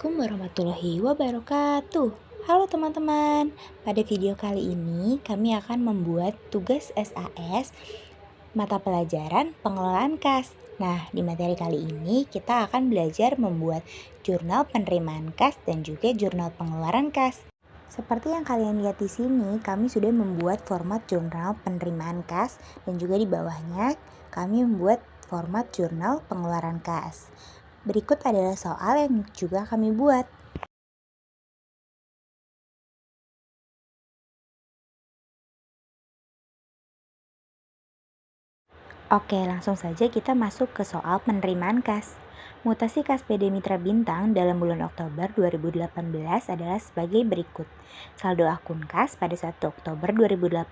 Assalamualaikum warahmatullahi wabarakatuh. Halo teman-teman, pada video kali ini kami akan membuat tugas SAS mata pelajaran pengelolaan kas. Nah, di materi kali ini kita akan belajar membuat jurnal penerimaan kas dan juga jurnal pengeluaran kas. Seperti yang kalian lihat di sini, kami sudah membuat format jurnal penerimaan kas dan juga di bawahnya kami membuat format jurnal pengeluaran kas. Berikut adalah soal yang juga kami buat. Oke, langsung saja kita masuk ke soal penerimaan kas. Mutasi kas PD Mitra Bintang dalam bulan Oktober 2018 adalah sebagai berikut. Saldo akun kas pada 1 Oktober 2018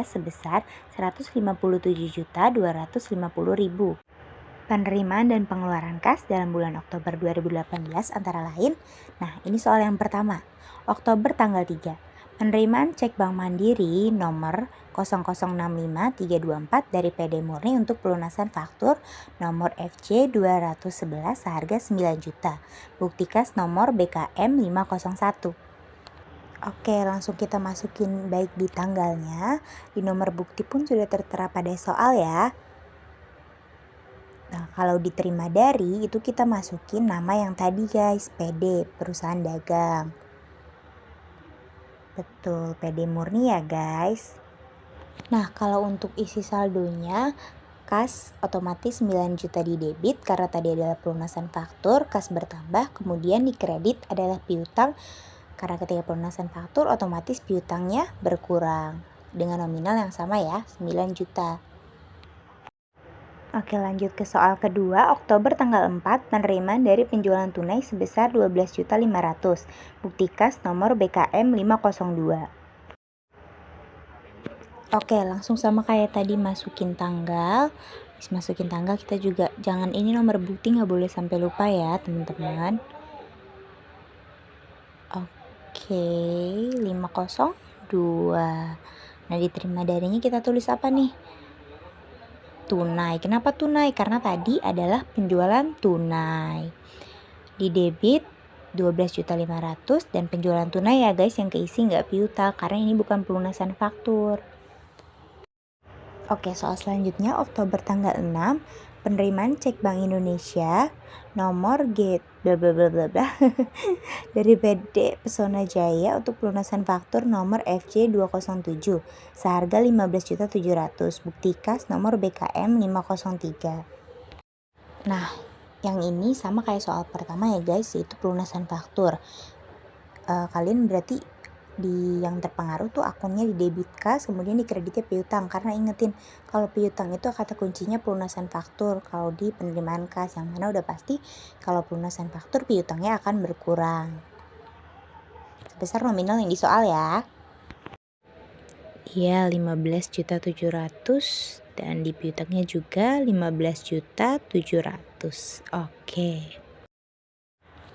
sebesar 157.250.000. Penerimaan dan pengeluaran kas dalam bulan Oktober 2018 antara lain. Nah, ini soal yang pertama. Oktober tanggal 3. Penerimaan cek Bank Mandiri nomor 0065324 dari PD Murni untuk pelunasan faktur nomor FC 211 seharga 9 juta. Bukti kas nomor BKM 501. Oke, langsung kita masukin baik di tanggalnya, di nomor bukti pun sudah tertera pada soal ya. Nah, kalau diterima dari itu kita masukin nama yang tadi guys, PD, perusahaan dagang. Betul, PD Murni ya guys. Nah, kalau untuk isi saldonya, kas otomatis 9 juta di debit karena tadi adalah pelunasan faktur, kas bertambah, kemudian di kredit adalah piutang. Karena ketika pelunasan faktur otomatis piutangnya berkurang dengan nominal yang sama ya, 9 juta. Oke, lanjut ke soal kedua. Oktober tanggal 4, penerimaan dari penjualan tunai sebesar 12.500.000. Bukti kas nomor BKM 502. Oke, langsung sama kayak tadi masukin tanggal. Habis masukin tanggal kita juga jangan ini nomor bukti nggak boleh sampai lupa ya, teman-teman. Oke, 502. Nah, diterima darinya kita tulis apa nih? Tunai. Kenapa tunai? Karena tadi adalah penjualan tunai. Di debit 12.500.000 dan penjualan tunai ya guys, yang keisi nggak piutang karena ini bukan pelunasan faktur. Oke, soal selanjutnya Oktober tanggal 6, penerimaan cek Bank Indonesia nomor G bla bla bla bla bla dari PD Pesona Jaya untuk pelunasan faktur nomor FC 207 seharga 15.700.000. Bukti kas nomor BKM 503. Nah, yang ini sama kayak soal pertama ya guys, yaitu pelunasan faktur. Kalian berarti di yang terpengaruh tuh akunnya di debit kas, kemudian di kreditnya piutang. Karena ingetin kalau piutang itu kata kuncinya pelunasan faktur. Kalau di penerimaan kas yang mana udah pasti kalau pelunasan faktur piutangnya akan berkurang sebesar nominal yang di soal ya. Iya, 15.700.000 dan di piutangnya juga 15.700.000.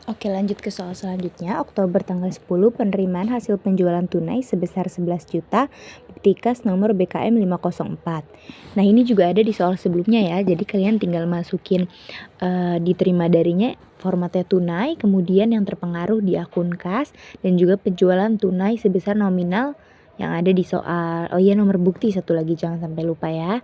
Oke, lanjut ke soal selanjutnya. Oktober tanggal 10, penerimaan hasil penjualan tunai sebesar 11 juta, bukti kas nomor BKM 504. Nah, ini juga ada di soal sebelumnya ya. Jadi kalian tinggal masukin diterima darinya formatnya tunai, kemudian yang terpengaruh di akun kas dan juga penjualan tunai sebesar nominal yang ada di soal. Oh iya, nomor bukti satu lagi jangan sampai lupa ya.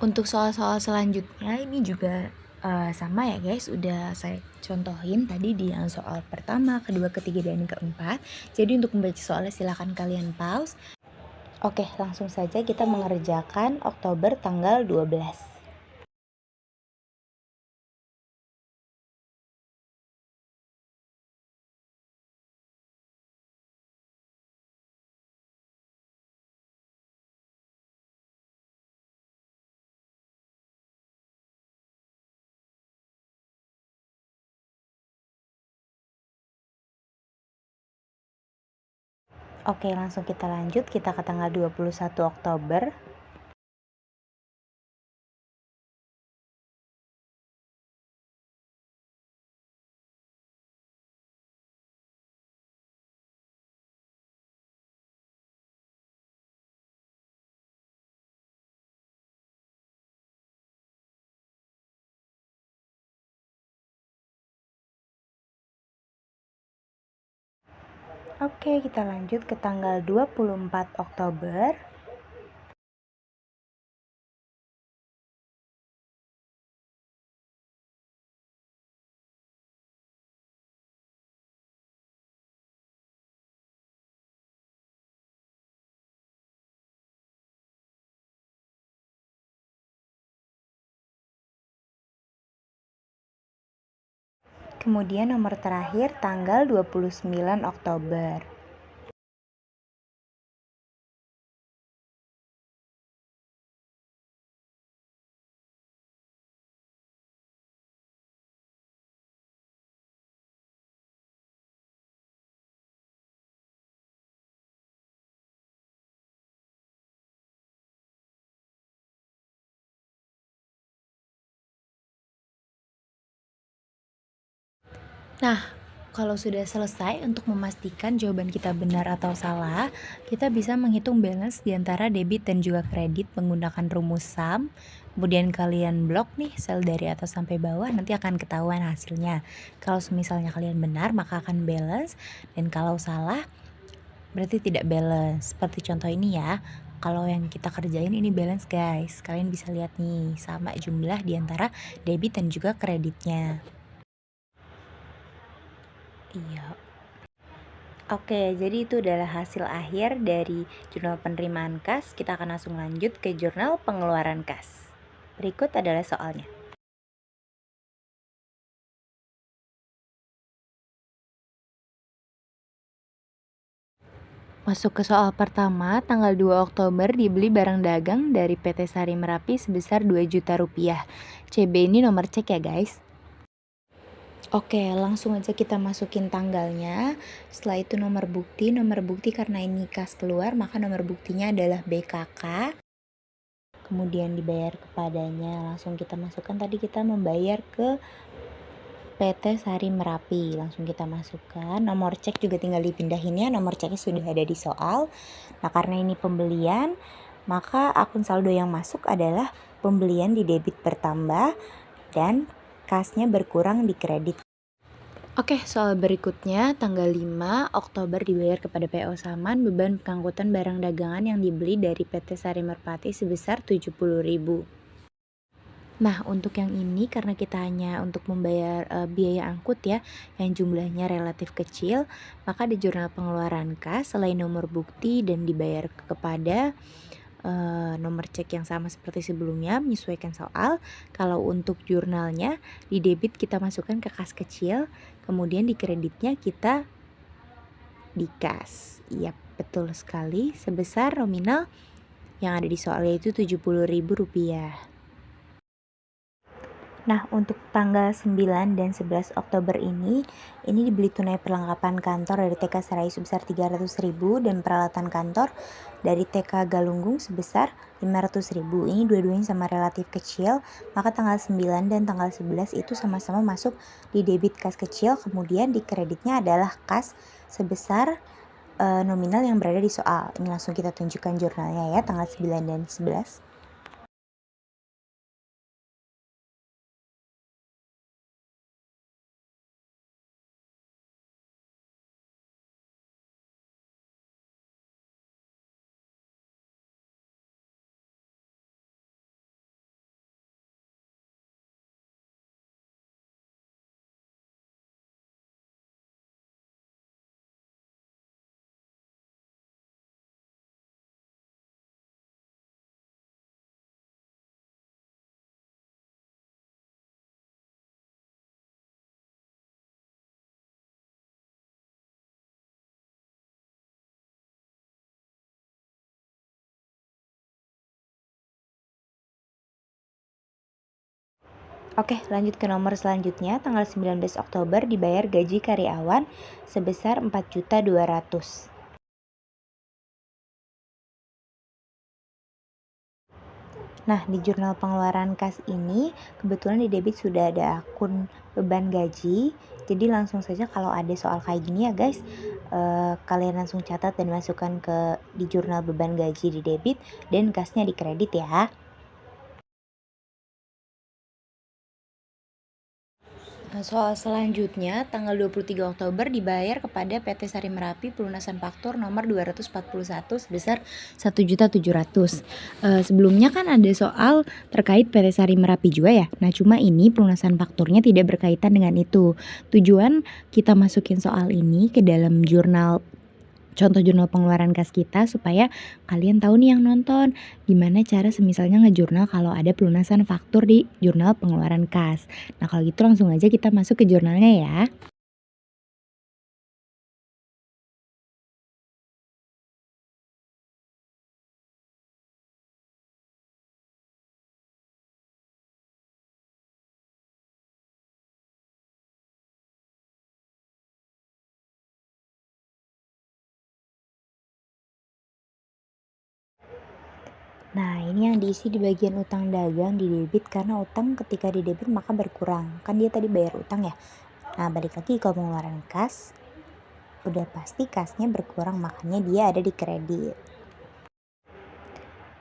Untuk soal-soal selanjutnya ini juga sama ya guys, udah saya contohin tadi di yang soal pertama, kedua, ketiga, dan keempat. Jadi untuk membaca soalnya silahkan kalian pause. Oke, langsung saja kita mengerjakan Oktober tanggal 12. Oke, langsung kita lanjut, kita ke tanggal 21 Oktober. Oke, kita lanjut ke tanggal 24 Oktober. Kemudian nomor terakhir tanggal 29 Oktober. Nah, kalau sudah selesai untuk memastikan jawaban kita benar atau salah, kita bisa menghitung balance di antara debit dan juga kredit menggunakan rumus sum. Kemudian kalian blok nih sel dari atas sampai bawah, nanti akan ketahuan hasilnya. Kalau misalnya kalian benar, maka akan balance, dan kalau salah, berarti tidak balance. Seperti contoh ini ya, kalau yang kita kerjain ini balance guys. Kalian bisa lihat nih, sama jumlah di antara debit dan juga kreditnya. Iya. Oke, jadi itu adalah hasil akhir dari jurnal penerimaan kas. Kita akan langsung lanjut ke jurnal pengeluaran kas. Berikut adalah soalnya. Masuk ke soal pertama, tanggal 2 Oktober dibeli barang dagang dari PT Sari Merapi sebesar 2 juta rupiah. CB ini nomor cek ya guys. Oke, langsung aja kita masukin tanggalnya. Setelah itu nomor bukti karena ini kas keluar, maka nomor buktinya adalah BKK. Kemudian dibayar kepadanya, langsung kita masukkan, tadi kita membayar ke PT Sari Merapi, langsung kita masukkan. Nomor cek juga tinggal dipindahin ya, nomor ceknya sudah ada di soal. Nah, karena ini pembelian, maka akun saldo yang masuk adalah pembelian di debit bertambah dan kasnya berkurang di kredit. Oke, soal berikutnya tanggal 5 Oktober dibayar kepada PO Saman beban pengangkutan barang dagangan yang dibeli dari PT Sari Merpati sebesar 70.000. Nah, untuk yang ini karena kita hanya untuk membayar biaya angkut ya, yang jumlahnya relatif kecil, maka di jurnal pengeluaran kas selain nomor bukti dan dibayar kepada nomor cek yang sama seperti sebelumnya, menyesuaikan soal. Kalau untuk jurnalnya, di debit kita masukkan ke kas kecil, kemudian di kreditnya kita di kas. Iya, betul sekali, sebesar nominal yang ada di soal yaitu Rp70.000. Nah, untuk tanggal 9 dan 11 Oktober ini dibeli tunai perlengkapan kantor dari TK Serayu sebesar 300.000 dan peralatan kantor dari TK Galunggung sebesar 500.000. Ini dua-duanya sama relatif kecil, maka tanggal 9 dan tanggal 11 itu sama-sama masuk di debit kas kecil, kemudian di kreditnya adalah kas sebesar nominal yang berada di soal. Ini langsung kita tunjukkan jurnalnya ya, tanggal 9 dan 11. Oke, lanjut ke nomor selanjutnya, tanggal 19 Oktober dibayar gaji karyawan sebesar 4.200.000. Nah, di jurnal pengeluaran kas ini, kebetulan di debit sudah ada akun beban gaji. Jadi langsung saja kalau ada soal kayak gini ya guys, kalian langsung catat dan masukkan ke di jurnal beban gaji di debit dan kasnya di kredit ya. Soal selanjutnya, tanggal 23 Oktober dibayar kepada PT Sari Merapi pelunasan faktur nomor 241 sebesar 1.700.000. Sebelumnya kan ada soal terkait PT Sari Merapi juga ya. Nah, cuma ini pelunasan fakturnya tidak berkaitan dengan itu. Tujuan kita masukin soal ini ke dalam contoh jurnal pengeluaran kas kita supaya kalian tahu nih yang nonton gimana cara semisalnya ngejurnal kalau ada pelunasan faktur di jurnal pengeluaran kas. Nah, kalau gitu langsung aja kita masuk ke jurnalnya ya. Nah, ini yang diisi di bagian utang dagang di debit karena utang ketika di debit maka berkurang. Kan dia tadi bayar utang ya. Nah, balik lagi ke pengeluaran kas, udah pasti kasnya berkurang makanya dia ada di kredit.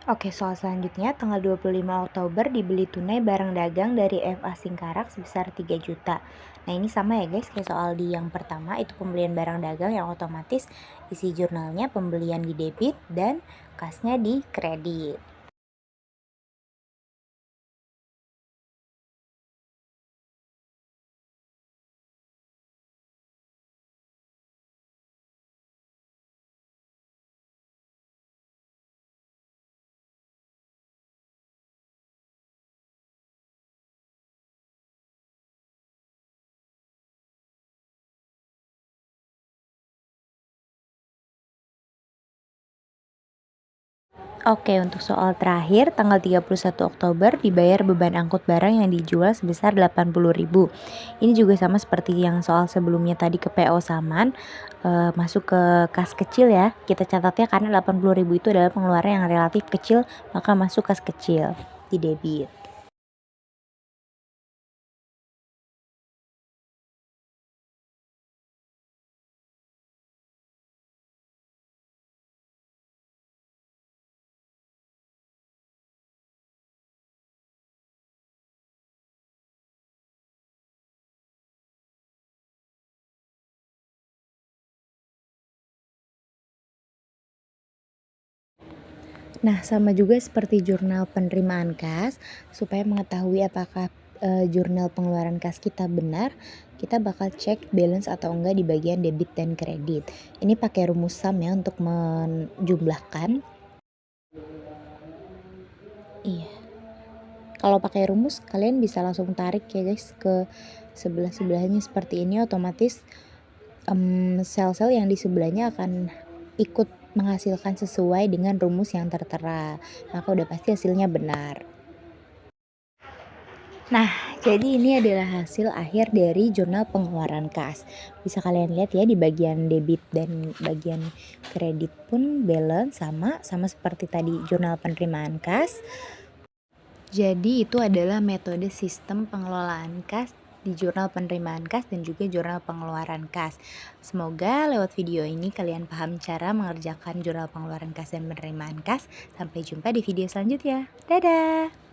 Oke, soal selanjutnya tanggal 25 Oktober dibeli tunai barang dagang dari FA Singkarak sebesar 3 juta. Nah, ini sama ya guys kayak soal di yang pertama, itu pembelian barang dagang yang otomatis isi jurnalnya pembelian di debit dan kasnya di kredit. Oke, untuk soal terakhir, tanggal 31 Oktober dibayar beban angkut barang yang dijual sebesar 80.000. Ini juga sama seperti yang soal sebelumnya tadi ke PO Saman, masuk ke kas kecil ya. Kita catatnya karena 80.000 itu adalah pengeluaran yang relatif kecil, maka masuk kas kecil di debit. Nah, sama juga seperti jurnal penerimaan kas, supaya mengetahui apakah jurnal pengeluaran kas kita benar, kita bakal cek balance atau enggak di bagian debit dan kredit. Ini pakai rumus sum ya untuk menjumlahkan. Iya. Kalau pakai rumus kalian bisa langsung tarik ya guys ke sebelah-sebelahnya seperti ini, otomatis sel-sel yang di sebelahnya akan ikut menghasilkan sesuai dengan rumus yang tertera. Maka udah pasti hasilnya benar. Nah, jadi ini adalah hasil akhir dari jurnal pengeluaran kas. Bisa kalian lihat ya di bagian debit dan bagian kredit pun balance sama seperti tadi jurnal penerimaan kas. Jadi itu adalah metode sistem pengelolaan kas di jurnal penerimaan kas dan juga jurnal pengeluaran kas. Semoga lewat video ini kalian paham cara mengerjakan jurnal pengeluaran kas dan penerimaan kas. Sampai jumpa di video selanjutnya. Dadah!